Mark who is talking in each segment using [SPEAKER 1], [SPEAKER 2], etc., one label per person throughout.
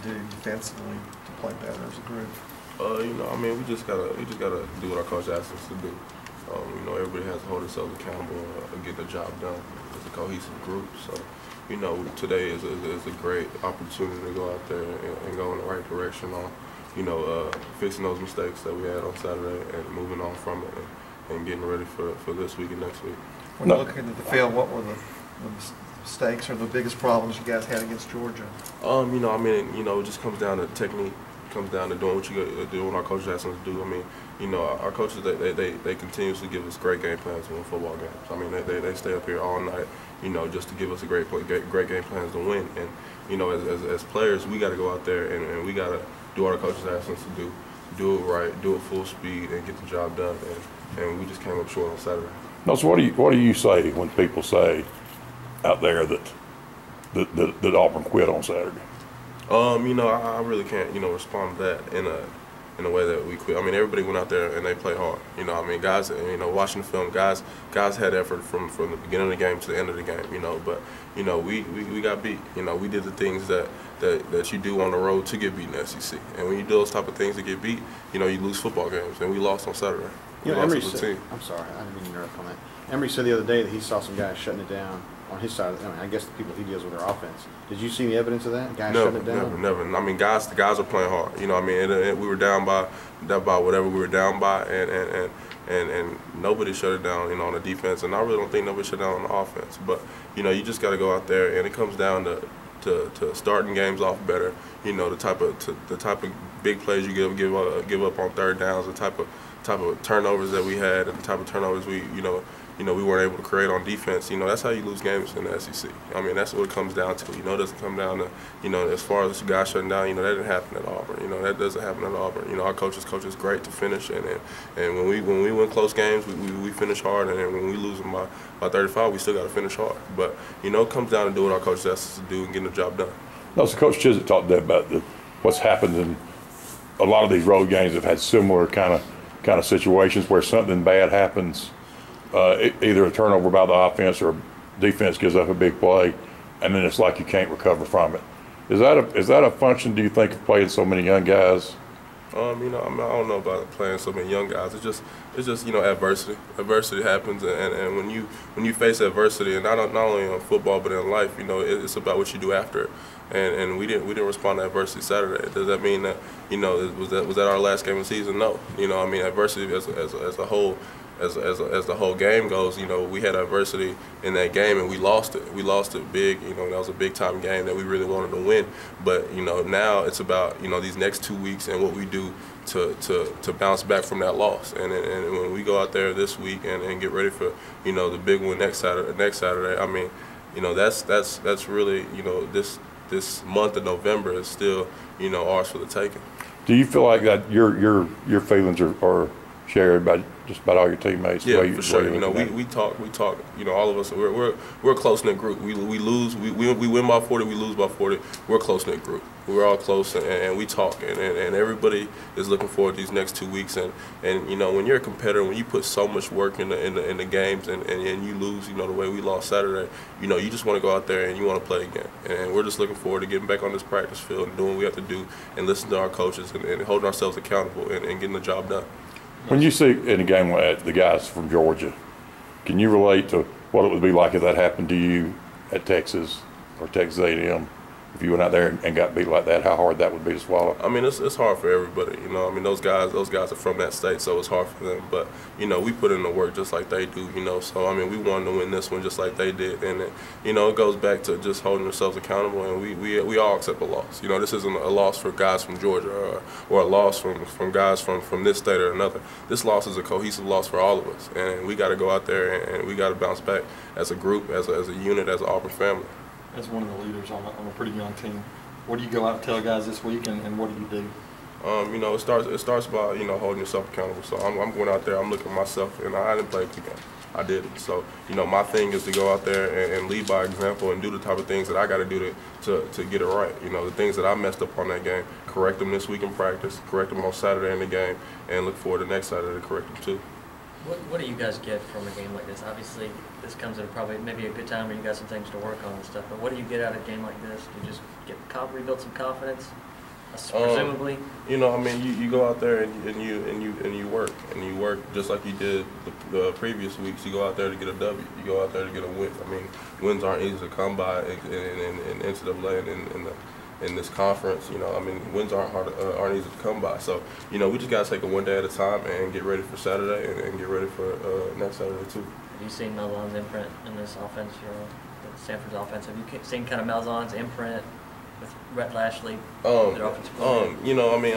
[SPEAKER 1] do defensively to play better as a group?
[SPEAKER 2] You know, I mean, we just gotta do what our coach asks us to do. You know, everybody has to hold themselves accountable and get the job done as a cohesive group. So, you know, today is a great opportunity to go out there and go in the right direction on, you know, fixing those mistakes that we had on Saturday and moving on from it and getting ready for this week and next week.
[SPEAKER 1] When you look at the field, what were the mistakes or the biggest problems you guys had against Georgia?
[SPEAKER 2] You know, I mean, you know, it just comes down to technique. Comes down to doing what you got to do, what our coaches ask us to do. I mean, you know, our coaches they continuously give us great game plans to win football games. I mean, they stay up here all night, you know, just to give us a great game plans to win. And you know, as players, we got to go out there and we got to do what our coaches ask us to do it right, do it full speed, and get the job done. And we just came up short on Saturday.
[SPEAKER 3] No, so what do you say when people say out there that Auburn quit on Saturday?
[SPEAKER 2] You know, I really can't, you know, respond to that in a way that we quit. I mean, everybody went out there and they played hard. You know, I mean, guys, you know, watching the film, guys had effort from the beginning of the game to the end of the game. You know, but you know, we got beat. You know, we did the things that you do on the road to get beat in the SEC. And when you do those type of things to get beat, you know, you lose football games. And we lost on Saturday.
[SPEAKER 4] You know, Emory said, I'm sorry, I didn't mean to interrupt on that. Emory said the other day that he saw some guys shutting it down on his side. I mean, I guess the people he deals with their offense. Did you see any evidence of that? Guys shutting it down?
[SPEAKER 2] Never. I mean, the guys are playing hard. You know, I mean, and we were down by whatever we were down by, and nobody shut it down. You know, on the defense, and I really don't think nobody shut down on the offense. But you know, you just got to go out there, and it comes down to starting games off better. You know, the type of big plays you give up on third downs, the type of turnovers that we had, and the type of turnovers we weren't able to create on defense. You know, that's how you lose games in the SEC. I mean, that's what it comes down to. You know, it doesn't come down to, you know, as far as guys shutting down, you know, that didn't happen at Auburn. You know, that doesn't happen at Auburn. You know, our coach is great to finish, and when we win close games, we finish hard, and then when we lose them by 35, we still got to finish hard. But, you know, it comes down to doing what our coach asks us to do and getting the job done.
[SPEAKER 3] No, so Coach Chizik talked today about what's happened in a lot of these road games have had similar kind of situations where something bad happens. Either a turnover by the offense or defense gives up a big play, and then it's like you can't recover from it. Is that a function, do you think, of playing so many young guys?
[SPEAKER 2] You know, I don't know about playing so many young guys. It's just you know, adversity. Adversity happens, and when you face adversity, and not only on football but in life, you know, it's about what you do after it. And we didn't respond to adversity Saturday. Does that mean that, you know, was that our last game of the season? No. You know, I mean, adversity as a whole. As the whole game goes, you know, we had adversity in that game and we lost it. We lost it big. You know, that was a big time game that we really wanted to win. But you know, now it's about, you know, these next 2 weeks and what we do to bounce back from that loss. And when we go out there this week and get ready for, you know, the big one next Saturday. I mean, you know, that's really, you know, this month of November is still, you know, ours for the taking.
[SPEAKER 3] Do you feel like that your feelings are shared by just about all your teammates?
[SPEAKER 2] Yeah, for sure. You know, we talk. You know, all of us. We're a close knit group. We lose. We win by 40. We lose by 40. We're a close knit group. We're all close and we talk. And everybody is looking forward to these next 2 weeks. And you know, when you're a competitor, when you put so much work in the games and you lose, you know, the way we lost Saturday, you know, you just want to go out there and you want to play again. And we're just looking forward to getting back on this practice field and doing what we have to do and listening to our coaches and holding ourselves accountable and getting the job done.
[SPEAKER 3] When you see in a game like the guys from Georgia, can you relate to what it would be like if that happened to you at Texas or Texas A&M? If you went out there and got beat like that, how hard that would be to swallow?
[SPEAKER 2] I mean, it's hard for everybody. You know, I mean, those guys are from that state, so it's hard for them. But you know, we put in the work just like they do. You know, so I mean, we wanted to win this one just like they did, and you know, it goes back to just holding ourselves accountable, and we all accept a loss. You know, this isn't a loss for guys from Georgia or a loss from guys from this state or another. This loss is a cohesive loss for all of us, and we got to go out there and we got to bounce back as a group, as a unit, as an Auburn family.
[SPEAKER 1] As one of the leaders on a pretty young team, what do you go out and tell guys this week, and what do you do?
[SPEAKER 2] You know, it starts by, you know, holding yourself accountable. So I'm going out there, I'm looking at myself, and I didn't play a good game. I didn't. So, you know, my thing is to go out there and lead by example and do the type of things that I got to do to get it right. You know, the things that I messed up on that game, correct them this week in practice, correct them on Saturday in the game, and look forward to next Saturday to correct them too.
[SPEAKER 5] What do you guys get from a game like this? Obviously, this comes at probably maybe a good time where you got some things to work on and stuff. But what do you get out of a game like this? Do you just rebuild some confidence, presumably?
[SPEAKER 2] You know, I mean, you go out there and you work just like you did the previous weeks. You go out there to get a W. You go out there to get a win. I mean, wins aren't easy to come by in NCAA and in this conference. You know, I mean, wins aren't easy to come by. So, you know, we just gotta take it one day at a time and get ready for Saturday and get ready for next Saturday too.
[SPEAKER 5] Have you seen Malzahn's imprint in this offense? Stanford's offense. Have you seen kind of Malzahn's imprint with Rhett Lashley, their offensive coordinator?
[SPEAKER 2] You know, I mean,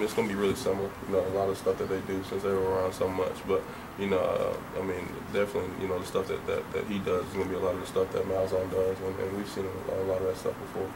[SPEAKER 2] it's gonna be really similar. You know, a lot of stuff that they do since they were around so much. But you know, I mean, definitely, you know, the stuff that he does is gonna be a lot of the stuff that Malzahn does, and we've seen a lot of that stuff before.